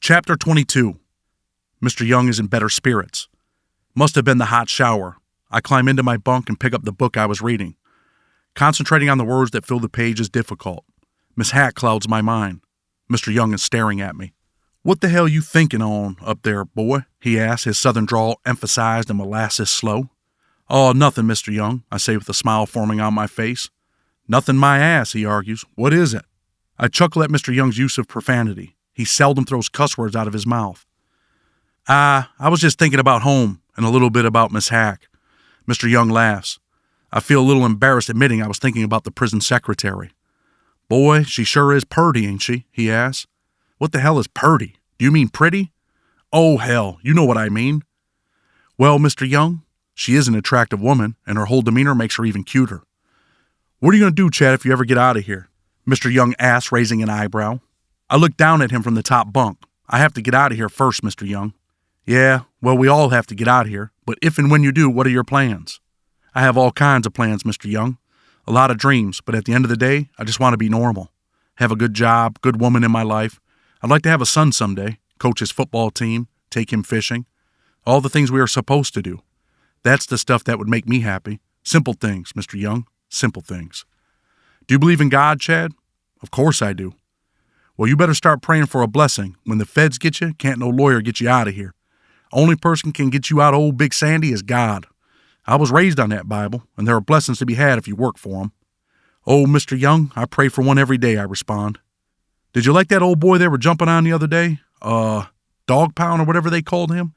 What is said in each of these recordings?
Chapter 22. Mr. Young is in better spirits. Must have been the hot shower. I climb into my bunk and pick up the book I was reading. Concentrating on the words that fill the page is difficult. Miss Hack clouds my mind. Mr. Young is staring at me. "What the hell you thinking on up there, boy?" he asks, his southern drawl emphasized and molasses slow. "Oh, nothing, Mr. Young," I say with a smile forming on my face. "Nothing my ass," he argues. "What is it?" I chuckle at Mr. Young's use of profanity. He seldom throws cuss words out of his mouth. I was just thinking about home and a little bit about Miss Hack." Mr. Young laughs. I feel a little embarrassed admitting I was thinking about the prison secretary. "Boy, she sure is purty, ain't she?" he asks. "What the hell is purty? Do you mean pretty?" "Oh, hell, you know what I mean." "Well, Mr. Young, she is an attractive woman, and her whole demeanor makes her even cuter." "What are you going to do, Chad, if you ever get out of here?" Mr. Young asks, raising an eyebrow. I look down at him from the top bunk. "I have to get out of here first, Mr. Young." "Yeah, well, we all have to get out of here, but if and when you do, what are your plans?" "I have all kinds of plans, Mr. Young. A lot of dreams, but at the end of the day, I just want to be normal. Have a good job, good woman in my life. I'd like to have a son someday, coach his football team, take him fishing. All the things we are supposed to do. That's the stuff that would make me happy. Simple things, Mr. Young, simple things." "Do you believe in God, Chad?" "Of course I do." "Well, you better start praying for a blessing. When the feds get you, can't no lawyer get you out of here. Only person can get you out of old Big Sandy is God. I was raised on that Bible, and there are blessings to be had if you work for them." "Oh, Mr. Young, I pray for one every day," I respond. "Did you like that old boy they were jumping on the other day? Dog Pound or whatever they called him?"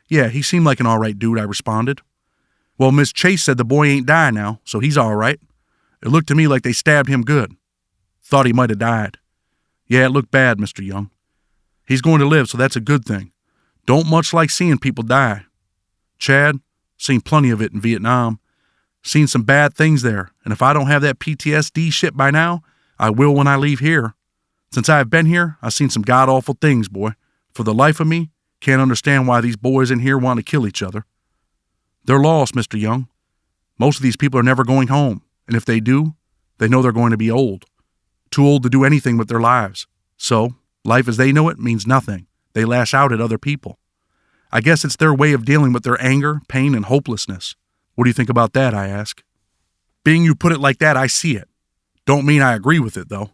"Yeah, he seemed like an all right dude," I responded. "Well, Miss Chase said the boy ain't die now, so he's all right. It looked to me like they stabbed him good. Thought he might have died." "Yeah, it looked bad, Mr. Young." "He's going to live, so that's a good thing. Don't much like seeing people die." "Chad, seen plenty of it in Vietnam. Seen some bad things there, and if I don't have that PTSD shit by now, I will when I leave here. Since I have been here, I've seen some god-awful things, boy. For the life of me, can't understand why these boys in here want to kill each other. They're lost, Mr. Young. Most of these people are never going home, and if they do, they know they're going to be old. Too old to do anything with their lives. So, life as they know it means nothing. They lash out at other people. I guess it's their way of dealing with their anger, pain, and hopelessness. What do you think about that, I ask? Being you put it like that, I see it. Don't mean I agree with it, though.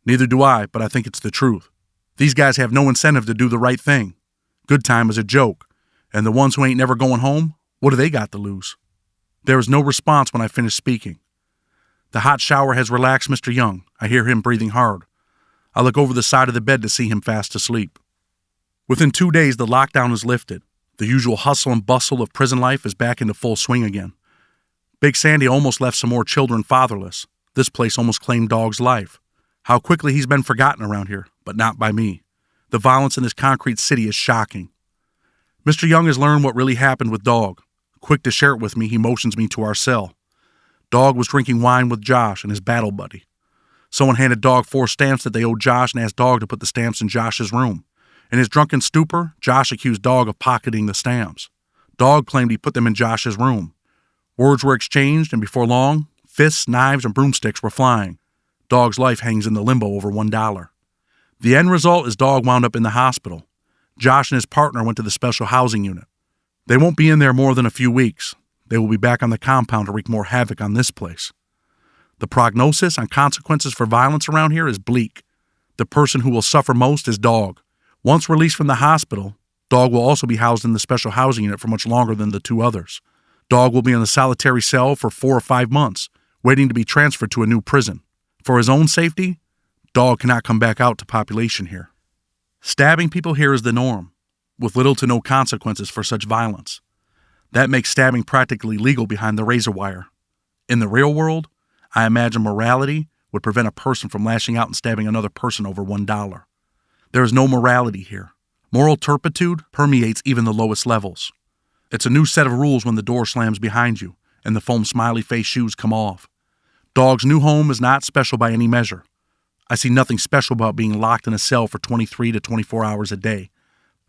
Neither do I, but I think it's the truth. These guys have no incentive to do the right thing. Good time is a joke. And the ones who ain't never going home, what do they got to lose?" There is no response when I finish speaking. The hot shower has relaxed Mr. Young. I hear him breathing hard. I look over the side of the bed to see him fast asleep. Within 2 days, the lockdown is lifted. The usual hustle and bustle of prison life is back into full swing again. Big Sandy almost left some more children fatherless. This place almost claimed Dog's life. How quickly he's been forgotten around here, but not by me. The violence in this concrete city is shocking. Mr. Young has learned what really happened with Dog. Quick to share it with me, he motions me to our cell. Dog was drinking wine with Josh and his battle buddy. Someone handed Dog 4 stamps that they owed Josh and asked Dog to put the stamps in Josh's room. In his drunken stupor, Josh accused Dog of pocketing the stamps. Dog claimed he put them in Josh's room. Words were exchanged, and before long, fists, knives, and broomsticks were flying. Dog's life hangs in the limbo over $1. The end result is Dog wound up in the hospital. Josh and his partner went to the special housing unit. They won't be in there more than a few weeks. They will be back on the compound to wreak more havoc on this place. The prognosis on consequences for violence around here is bleak. The person who will suffer most is Dog. Once released from the hospital, Dog will also be housed in the special housing unit for much longer than the 2 others. Dog will be in a solitary cell for 4 or 5 months, waiting to be transferred to a new prison. For his own safety, Dog cannot come back out to population here. Stabbing people here is the norm, with little to no consequences for such violence. That makes stabbing practically legal behind the razor wire. In the real world, I imagine morality would prevent a person from lashing out and stabbing another person over $1. There is no morality here. Moral turpitude permeates even the lowest levels. It's a new set of rules when the door slams behind you and the foam smiley face shoes come off. Dog's new home is not special by any measure. I see nothing special about being locked in a cell for 23 to 24 hours a day.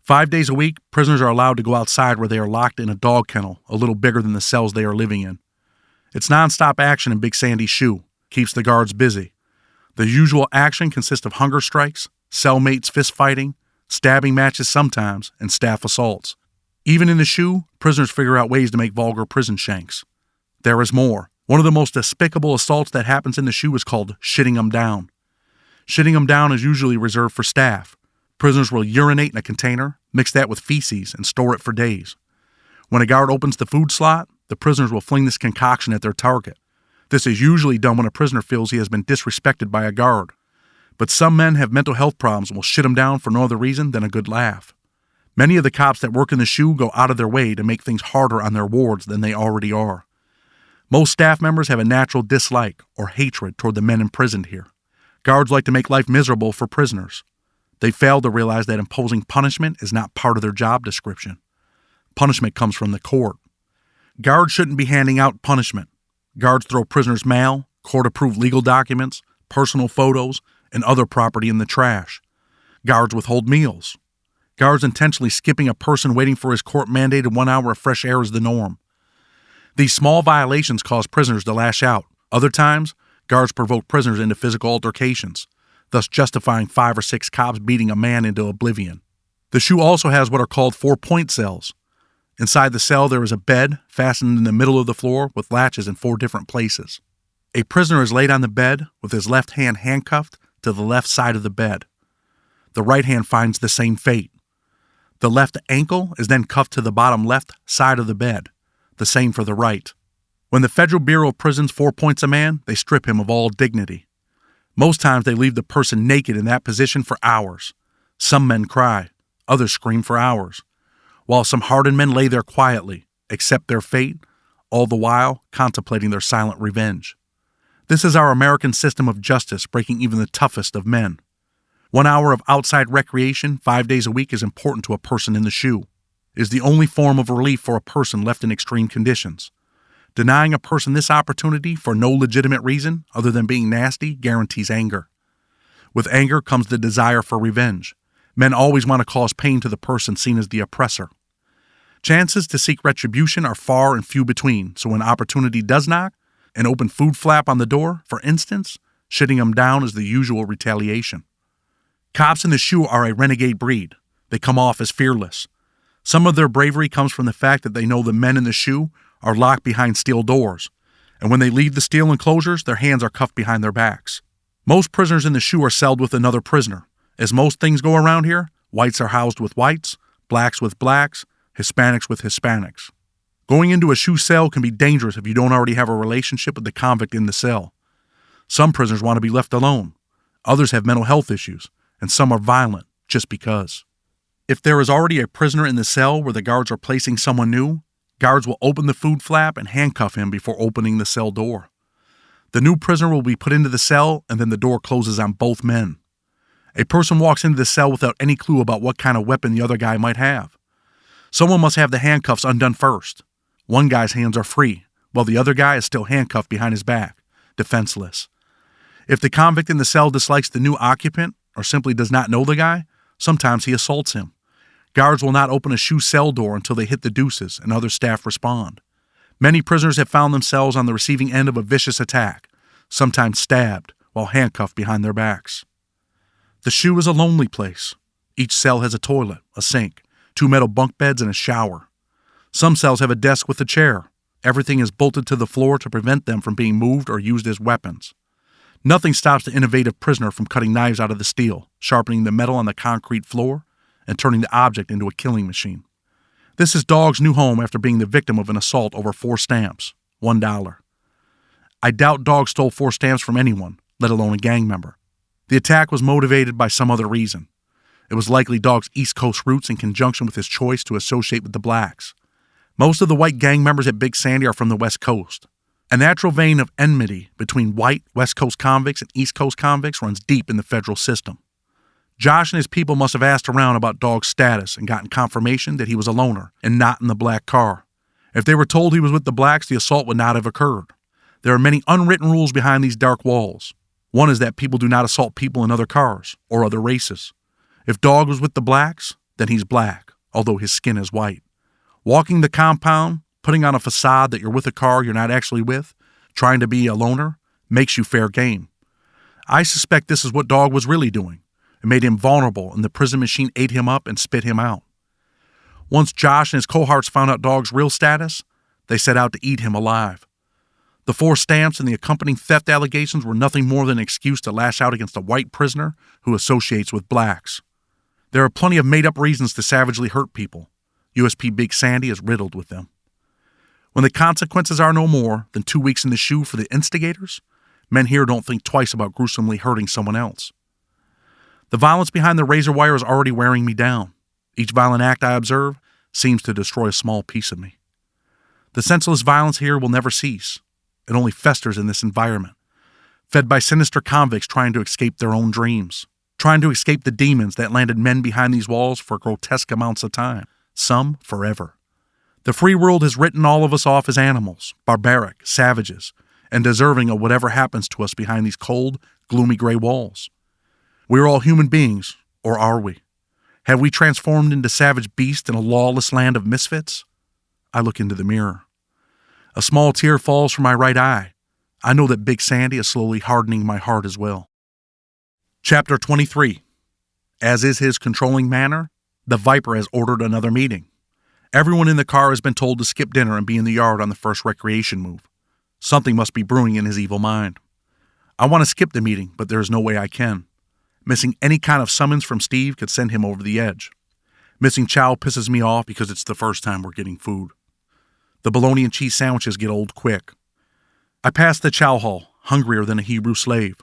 5 days a week, prisoners are allowed to go outside where they are locked in a dog kennel, a little bigger than the cells they are living in. It's nonstop action in Big Sandy's shoe, keeps the guards busy. The usual action consists of hunger strikes, cellmates fist fighting, stabbing matches sometimes, and staff assaults. Even in the shoe, prisoners figure out ways to make vulgar prison shanks. There is more. One of the most despicable assaults that happens in the shoe is called shitting them down. Shitting them down is usually reserved for staff. Prisoners will urinate in a container, mix that with feces, and store it for days. When a guard opens the food slot, the prisoners will fling this concoction at their target. This is usually done when a prisoner feels he has been disrespected by a guard. But some men have mental health problems and will shit them down for no other reason than a good laugh. Many of the cops that work in the shoe go out of their way to make things harder on their wards than they already are. Most staff members have a natural dislike or hatred toward the men imprisoned here. Guards like to make life miserable for prisoners. They fail to realize that imposing punishment is not part of their job description. Punishment comes from the court. Guards shouldn't be handing out punishment. Guards throw prisoners' mail, court-approved legal documents, personal photos, and other property in the trash. Guards withhold meals. Guards intentionally skipping a person waiting for his court-mandated 1 hour of fresh air is the norm. These small violations cause prisoners to lash out. Other times, guards provoke prisoners into physical altercations, thus justifying 5 or 6 cops beating a man into oblivion. The shoe also has what are called 4-point cells. Inside the cell, there is a bed fastened in the middle of the floor with latches in 4 different places. A prisoner is laid on the bed with his left hand handcuffed to the left side of the bed. The right hand finds the same fate. The left ankle is then cuffed to the bottom left side of the bed, the same for the right. When the Federal Bureau of Prisons 4-points a man, they strip him of all dignity. Most times they leave the person naked in that position for hours. Some men cry, others scream for hours, while some hardened men lay there quietly, accept their fate, all the while contemplating their silent revenge. This is our American system of justice breaking even the toughest of men. 1 hour of outside recreation 5 days a week is important to a person in the shoe. It is the only form of relief for a person left in extreme conditions. Denying a person this opportunity for no legitimate reason other than being nasty guarantees anger. With anger comes the desire for revenge. Men always want to cause pain to the person seen as the oppressor. Chances to seek retribution are far and few between, so when opportunity does knock, an open food flap on the door, for instance, shitting them down is the usual retaliation. Cops in the shoe are a renegade breed. They come off as fearless. Some of their bravery comes from the fact that they know the men in the shoe are locked behind steel doors, and when they leave the steel enclosures, their hands are cuffed behind their backs. Most prisoners in the shoe are celled with another prisoner. As most things go around here, whites are housed with whites, blacks with blacks, Hispanics with Hispanics. Going into a shoe cell can be dangerous if you don't already have a relationship with the convict in the cell. Some prisoners want to be left alone. Others have mental health issues, and some are violent just because. If there is already a prisoner in the cell where the guards are placing someone new, guards will open the food flap and handcuff him before opening the cell door. The new prisoner will be put into the cell, and then the door closes on both men. A person walks into the cell without any clue about what kind of weapon the other guy might have. Someone must have the handcuffs undone first. One guy's hands are free, while the other guy is still handcuffed behind his back, defenseless. If the convict in the cell dislikes the new occupant or simply does not know the guy, sometimes he assaults him. Guards will not open a shoe cell door until they hit the deuces and other staff respond. Many prisoners have found themselves on the receiving end of a vicious attack, sometimes stabbed while handcuffed behind their backs. The shoe is a lonely place. Each cell has a toilet, a sink, 2 metal bunk beds, and a shower. Some cells have a desk with a chair. Everything is bolted to the floor to prevent them from being moved or used as weapons. Nothing stops the innovative prisoner from cutting knives out of the steel, sharpening the metal on the concrete floor, and turning the object into a killing machine. This is Dog's new home after being the victim of an assault over 4 stamps, $1. I doubt Dog stole 4 stamps from anyone, let alone a gang member. The attack was motivated by some other reason. It was likely Dog's East Coast roots in conjunction with his choice to associate with the blacks. Most of the white gang members at Big Sandy are from the West Coast. A natural vein of enmity between white West Coast convicts and East Coast convicts runs deep in the federal system. Josh and his people must have asked around about Dog's status and gotten confirmation that he was a loner and not in the black car. If they were told he was with the blacks, the assault would not have occurred. There are many unwritten rules behind these dark walls. One is that people do not assault people in other cars or other races. If Dog was with the blacks, then he's black, although his skin is white. Walking the compound, putting on a facade that you're with a car you're not actually with, trying to be a loner, makes you fair game. I suspect this is what Dog was really doing, It made him vulnerable, and the prison machine ate him up and spit him out. Once Josh and his cohorts found out Dog's real status, they set out to eat him alive. The 4 stamps and the accompanying theft allegations were nothing more than an excuse to lash out against a white prisoner who associates with blacks. There are plenty of made-up reasons to savagely hurt people. USP Big Sandy is riddled with them. When the consequences are no more than 2 weeks in the shoe for the instigators, men here don't think twice about gruesomely hurting someone else. The violence behind the razor wire is already wearing me down. Each violent act I observe seems to destroy a small piece of me. The senseless violence here will never cease. It only festers in this environment, fed by sinister convicts trying to escape their own dreams, trying to escape the demons that landed men behind these walls for grotesque amounts of time, some forever. The free world has written all of us off as animals, barbaric, savages, and deserving of whatever happens to us behind these cold, gloomy gray walls. We are all human beings, or are we? Have we transformed into savage beasts in a lawless land of misfits? I look into the mirror. A small tear falls from my right eye. I know that Big Sandy is slowly hardening my heart as well. Chapter 23. As is his controlling manner, the Viper has ordered another meeting. Everyone in the car has been told to skip dinner and be in the yard on the first recreation move. Something must be brewing in his evil mind. I want to skip the meeting, but there is no way I can. Missing any kind of summons from Steve could send him over the edge. Missing Chow pisses me off because it's the first time we're getting food. The bologna and cheese sandwiches get old quick. I pass the chow hall, hungrier than a Hebrew slave.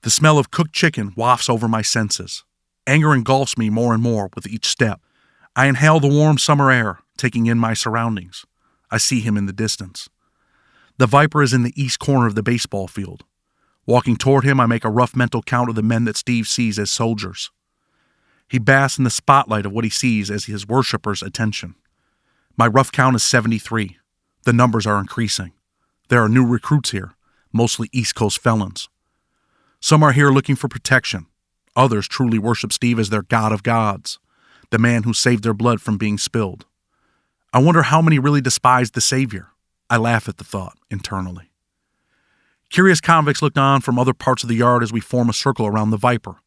The smell of cooked chicken wafts over my senses. Anger engulfs me more and more with each step. I inhale the warm summer air, taking in my surroundings. I see him in the distance. The Viper is in the east corner of the baseball field. Walking toward him, I make a rough mental count of the men that Steve sees as soldiers. He basks in the spotlight of what he sees as his worshippers' attention. My rough count is 73. The numbers are increasing. There are new recruits here, mostly East Coast felons. Some are here looking for protection. Others truly worship Steve as their god of gods, the man who saved their blood from being spilled. I wonder how many really despise the Savior. I laugh at the thought, internally. Curious convicts look on from other parts of the yard as we form a circle around the Viper.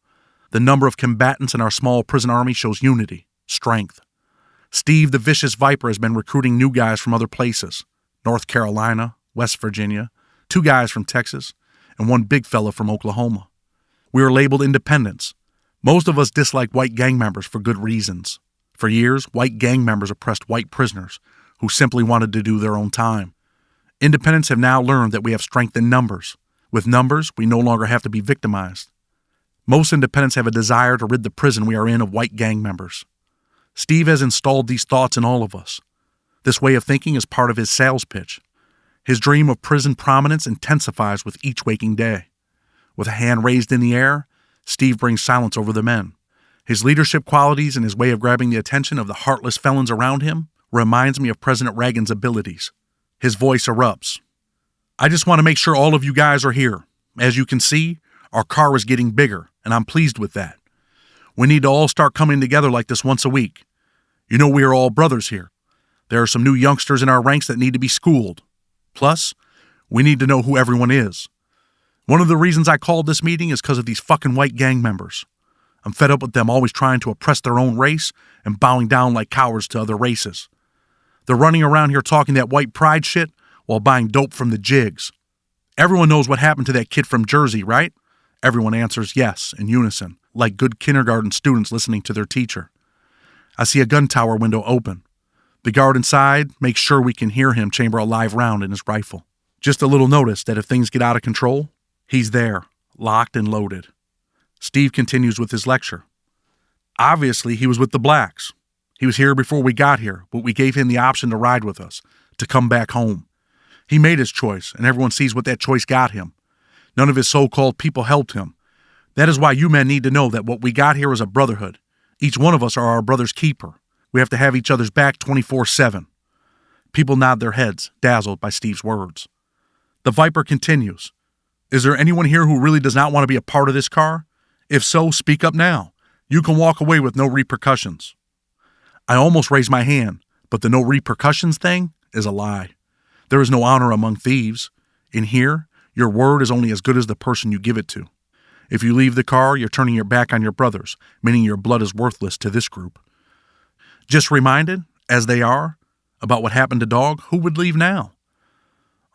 The number of combatants in our small prison army shows unity, strength. Steve, the vicious Viper, has been recruiting new guys from other places. North Carolina, West Virginia, 2 guys from Texas, and 1 big fella from Oklahoma. We are labeled independents. Most of us dislike white gang members for good reasons. For years, white gang members oppressed white prisoners who simply wanted to do their own time. Independents have now learned that we have strength in numbers. With numbers, we no longer have to be victimized. Most independents have a desire to rid the prison we are in of white gang members. Steve has installed these thoughts in all of us. This way of thinking is part of his sales pitch. His dream of prison prominence intensifies with each waking day. With a hand raised in the air, Steve brings silence over the men. His leadership qualities and his way of grabbing the attention of the heartless felons around him reminds me of President Reagan's abilities. His voice erupts. I just want to make sure all of you guys are here. As you can see, our car is getting bigger, and I'm pleased with that. We need to all start coming together like this once a week. You know we are all brothers here. There are some new youngsters in our ranks that need to be schooled. Plus, we need to know who everyone is. One of the reasons I called this meeting is because of these fucking white gang members. I'm fed up with them always trying to oppress their own race and bowing down like cowards to other races. They're running around here talking that white pride shit while buying dope from the jigs. Everyone knows what happened to that kid from Jersey, right? Everyone answers yes in unison, like good kindergarten students listening to their teacher. I see a gun tower window open. The guard inside makes sure we can hear him chamber a live round in his rifle. Just a little notice that if things get out of control, he's there, locked and loaded. Steve continues with his lecture. Obviously, he was with the blacks. He was here before we got here, but we gave him the option to ride with us, to come back home. He made his choice, and everyone sees what that choice got him. None of his so-called people helped him. That is why you men need to know that what we got here is a brotherhood. Each one of us are our brother's keeper. We have to have each other's back 24/7. People nod their heads, dazzled by Steve's words. The Viper continues. Is there anyone here who really does not want to be a part of this car? If so, speak up now. You can walk away with no repercussions. I almost raise my hand, but the no repercussions thing is a lie. There is no honor among thieves. In here, your word is only as good as the person you give it to. If you leave the car, you're turning your back on your brothers, meaning your blood is worthless to this group. Just reminded, as they are, about what happened to Dog, who would leave now?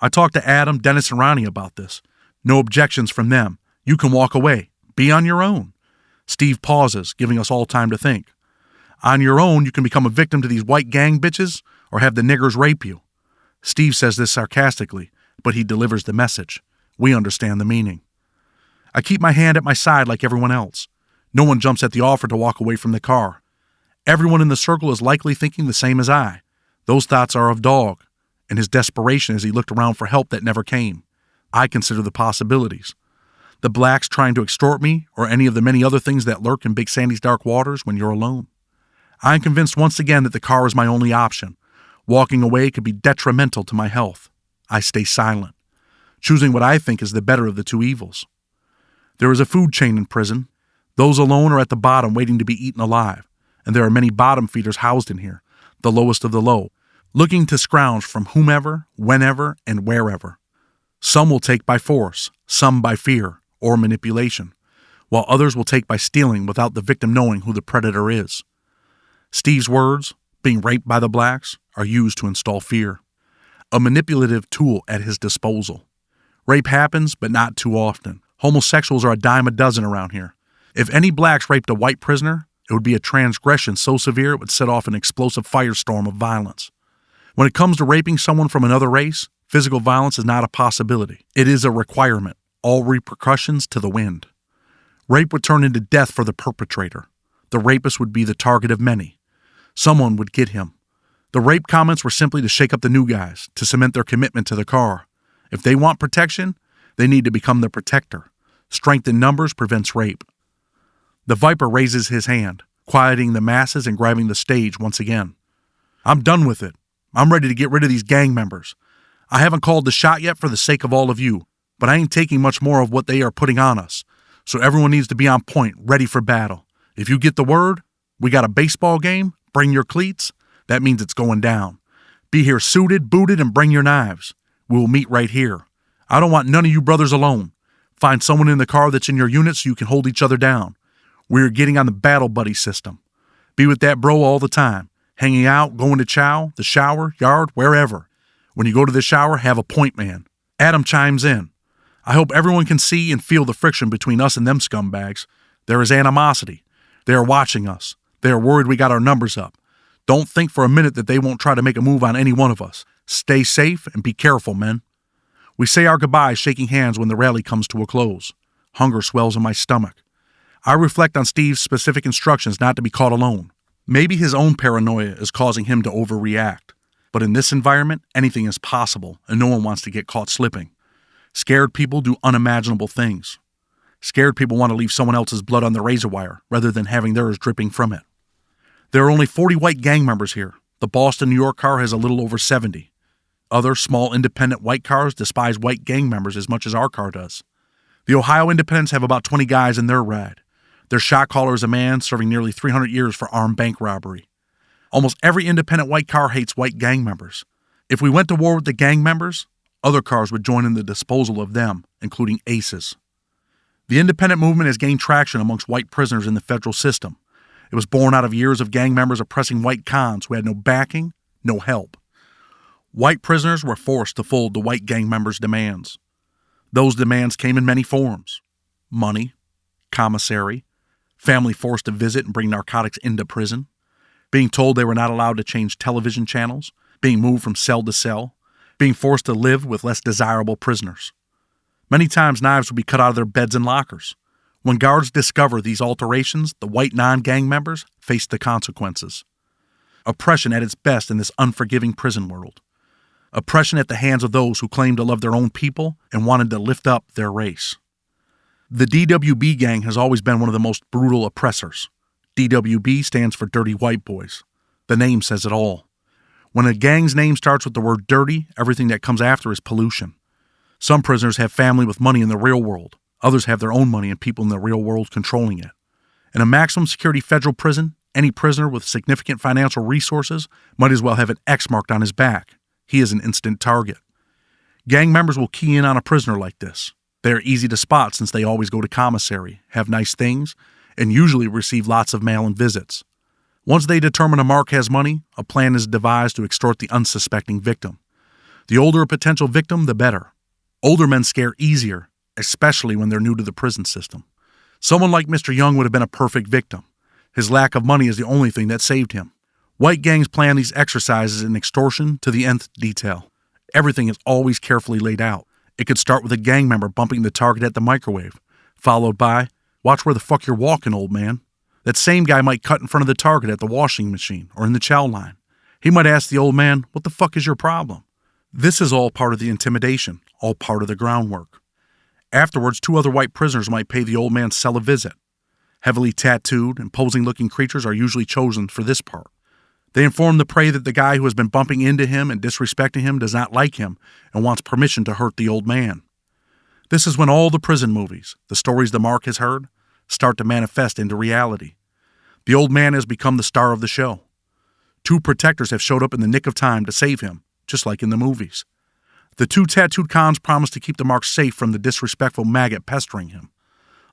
I talked to Adam, Dennis, and Ronnie about this. No objections from them. You can walk away. Be on your own. Steve pauses, giving us all time to think. On your own, you can become a victim to these white gang bitches or have the niggers rape you. Steve says this sarcastically, but he delivers the message. We understand the meaning. I keep my hand at my side like everyone else. No one jumps at the offer to walk away from the car. Everyone in the circle is likely thinking the same as I. Those thoughts are of Dog and his desperation as he looked around for help that never came. I consider the possibilities. The blacks trying to extort me or any of the many other things that lurk in Big Sandy's dark waters when you're alone. I am convinced once again that the car is my only option. Walking away could be detrimental to my health. I stay silent, choosing what I think is the better of the two evils. There is a food chain in prison. Those alone are at the bottom waiting to be eaten alive, and there are many bottom feeders housed in here, the lowest of the low, looking to scrounge from whomever, whenever, and wherever. Some will take by force, some by fear or manipulation, while others will take by stealing without the victim knowing who the predator is. Steve's words, being raped by the blacks, are used to install fear, a manipulative tool at his disposal. Rape happens, but not too often. Homosexuals are a dime a dozen around here. If any blacks raped a white prisoner, it would be a transgression so severe it would set off an explosive firestorm of violence. When it comes to raping someone from another race, physical violence is not a possibility. It is a requirement, all repercussions to the wind. Rape would turn into death for the perpetrator. The rapist would be the target of many. Someone would get him. The rape comments were simply to shake up the new guys, to cement their commitment to the car. If they want protection, they need to become the protector. Strength in numbers prevents rape. The Viper raises his hand, quieting the masses and grabbing the stage once again. I'm done with it. I'm ready to get rid of these gang members. I haven't called the shot yet for the sake of all of you, but I ain't taking much more of what they are putting on us. So everyone needs to be on point, ready for battle. If you get the word, we got a baseball game, bring your cleats, that means it's going down. Be here suited, booted, and bring your knives. We will meet right here. I don't want none of you brothers alone. Find someone in the car that's in your unit so you can hold each other down. We're getting on the battle buddy system. Be with that bro all the time. Hanging out, going to chow, the shower, yard, wherever. When you go to the shower, have a point man. Adam chimes in. I hope everyone can see and feel the friction between us and them scumbags. There is animosity. They are watching us. They are worried we got our numbers up. Don't think for a minute that they won't try to make a move on any one of us. Stay safe and be careful, men. We say our goodbyes shaking hands when the rally comes to a close. Hunger swells in my stomach. I reflect on Steve's specific instructions not to be caught alone. Maybe his own paranoia is causing him to overreact. But in this environment, anything is possible, and no one wants to get caught slipping. Scared people do unimaginable things. Scared people want to leave someone else's blood on the razor wire rather than having theirs dripping from it. There are only 40 white gang members here. The Boston, New York car has a little over 70. Other small independent white cars despise white gang members as much as our car does. The Ohio Independents have about 20 guys in their ride. Their shot caller is a man serving nearly 300 years for armed bank robbery. Almost every independent white car hates white gang members. If we went to war with the gang members, other cars would join in the disposal of them, including aces. The independent movement has gained traction amongst white prisoners in the federal system. It was born out of years of gang members oppressing white cons who had no backing, no help. White prisoners were forced to fold the white gang members' demands. Those demands came in many forms: money, commissary, family forced to visit and bring narcotics into prison, being told they were not allowed to change television channels, being moved from cell to cell, being forced to live with less desirable prisoners. Many times knives would be cut out of their beds and lockers. When guards discover these alterations, the white non-gang members face the consequences. Oppression at its best in this unforgiving prison world. Oppression at the hands of those who claimed to love their own people and wanted to lift up their race. The DWB gang has always been one of the most brutal oppressors. DWB stands for Dirty White Boys. The name says it all. When a gang's name starts with the word dirty, everything that comes after is pollution. Some prisoners have family with money in the real world. Others have their own money and people in the real world controlling it. In a maximum security federal prison, any prisoner with significant financial resources might as well have an X marked on his back. He is an instant target. Gang members will key in on a prisoner like this. They are easy to spot since they always go to commissary, have nice things, and usually receive lots of mail and visits. Once they determine a mark has money, a plan is devised to extort the unsuspecting victim. The older a potential victim, the better. Older men scare easier, especially when they're new to the prison system. Someone like Mr. Young would have been a perfect victim. His lack of money is the only thing that saved him. White gangs plan these exercises in extortion to the nth detail. Everything is always carefully laid out. It could start with a gang member bumping the target at the microwave, followed by, "Watch where the fuck you're walking, old man." That same guy might cut in front of the target at the washing machine or in the chow line. He might ask the old man, "What the fuck is your problem?" This is all part of the intimidation, all part of the groundwork. Afterwards, 2 other white prisoners might pay the old man's cell a visit. Heavily tattooed, imposing-looking creatures are usually chosen for this part. They inform the prey that the guy who has been bumping into him and disrespecting him does not like him and wants permission to hurt the old man. This is when all the prison movies, the stories the mark has heard, start to manifest into reality. The old man has become the star of the show. 2 protectors have showed up in the nick of time to save him, just like in the movies. The 2 tattooed cons promise to keep the mark safe from the disrespectful maggot pestering him.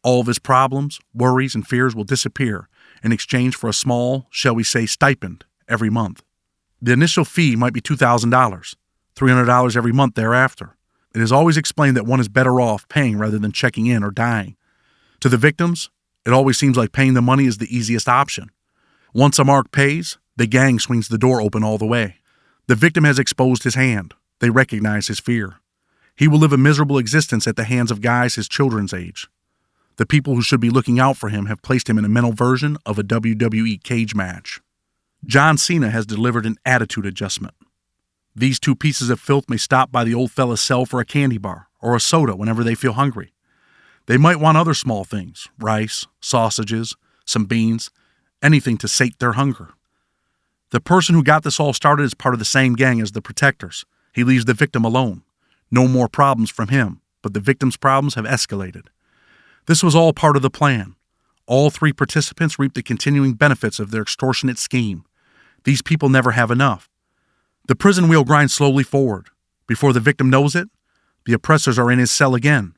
All of his problems, worries, and fears will disappear in exchange for a small, shall we say, stipend every month. The initial fee might be $2,000, $300 every month thereafter. It is always explained that one is better off paying rather than checking in or dying. To the victims, it always seems like paying the money is the easiest option. Once a mark pays, the gang swings the door open all the way. The victim has exposed his hand. They recognize his fear. He will live a miserable existence at the hands of guys his children's age. The people who should be looking out for him have placed him in a mental version of a WWE cage match. John Cena has delivered an attitude adjustment. These 2 pieces of filth may stop by the old fella's cell for a candy bar or a soda whenever they feel hungry. They might want other small things, rice, sausages, some beans, anything to sate their hunger. The person who got this all started is part of the same gang as the protectors. He leaves the victim alone. No more problems from him, but the victim's problems have escalated. This was all part of the plan. All 3 participants reap the continuing benefits of their extortionate scheme. These people never have enough. The prison wheel grinds slowly forward. Before the victim knows it, the oppressors are in his cell again,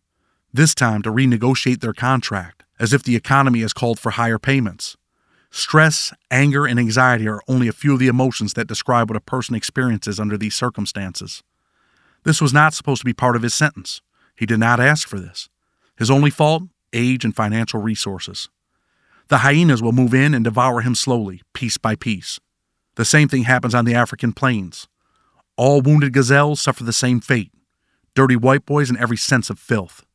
this time to renegotiate their contract, as if the economy has called for higher payments. Stress, anger, and anxiety are only a few of the emotions that describe what a person experiences under these circumstances. This was not supposed to be part of his sentence. He did not ask for this. His only fault? Age and financial resources. The hyenas will move in and devour him slowly, piece by piece. The same thing happens on the African plains. All wounded gazelles suffer the same fate. Dirty white boys in every sense of filth.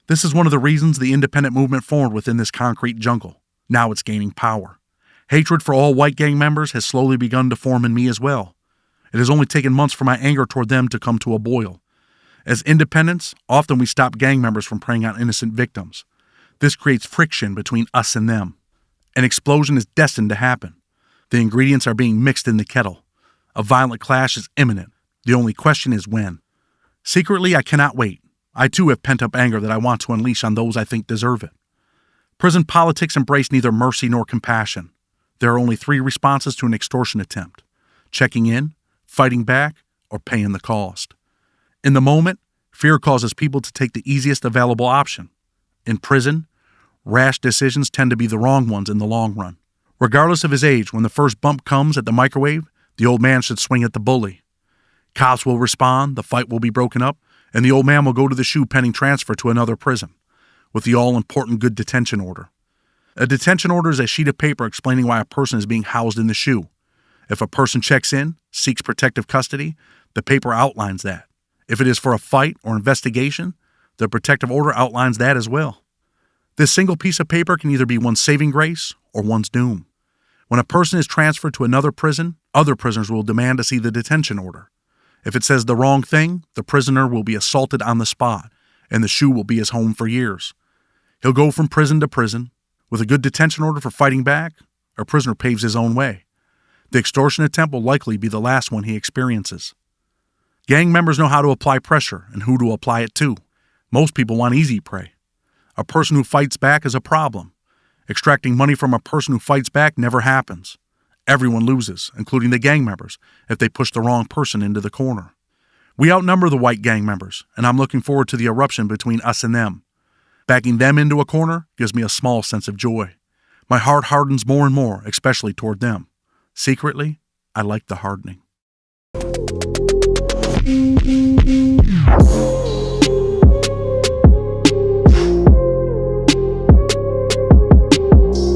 This is one of the reasons the independent movement formed within this concrete jungle. Now it's gaining power. Hatred for all white gang members has slowly begun to form in me as well. It has only taken months for my anger toward them to come to a boil. As independents, often we stop gang members from preying on innocent victims. This creates friction between us and them. An explosion is destined to happen. The ingredients are being mixed in the kettle. A violent clash is imminent. The only question is when. Secretly, I cannot wait. I too have pent-up anger that I want to unleash on those I think deserve it. Prison politics embrace neither mercy nor compassion. There are only 3 responses to an extortion attempt: checking in, fighting back, or paying the cost. In the moment, fear causes people to take the easiest available option. In prison, rash decisions tend to be the wrong ones in the long run. Regardless of his age, when the first bump comes at the microwave, the old man should swing at the bully. Cops will respond, the fight will be broken up, and the old man will go to the SHU pending transfer to another prison, with the all-important good detention order. A detention order is a sheet of paper explaining why a person is being housed in the SHU. If a person checks in, seeks protective custody, the paper outlines that. If it is for a fight or investigation, the protective order outlines that as well. This single piece of paper can either be one's saving grace or one's doom. When a person is transferred to another prison, other prisoners will demand to see the detention order. If it says the wrong thing, the prisoner will be assaulted on the spot, and the SHU will be his home for years. He'll go from prison to prison. With a good detention order for fighting back, a prisoner paves his own way. The extortion attempt will likely be the last one he experiences. Gang members know how to apply pressure and who to apply it to. Most people want easy prey. A person who fights back is a problem. Extracting money from a person who fights back never happens. Everyone loses, including the gang members, if they push the wrong person into the corner. We outnumber the white gang members, and I'm looking forward to the eruption between us and them. Backing them into a corner gives me a small sense of joy. My heart hardens more and more, especially toward them. Secretly, I like the hardening.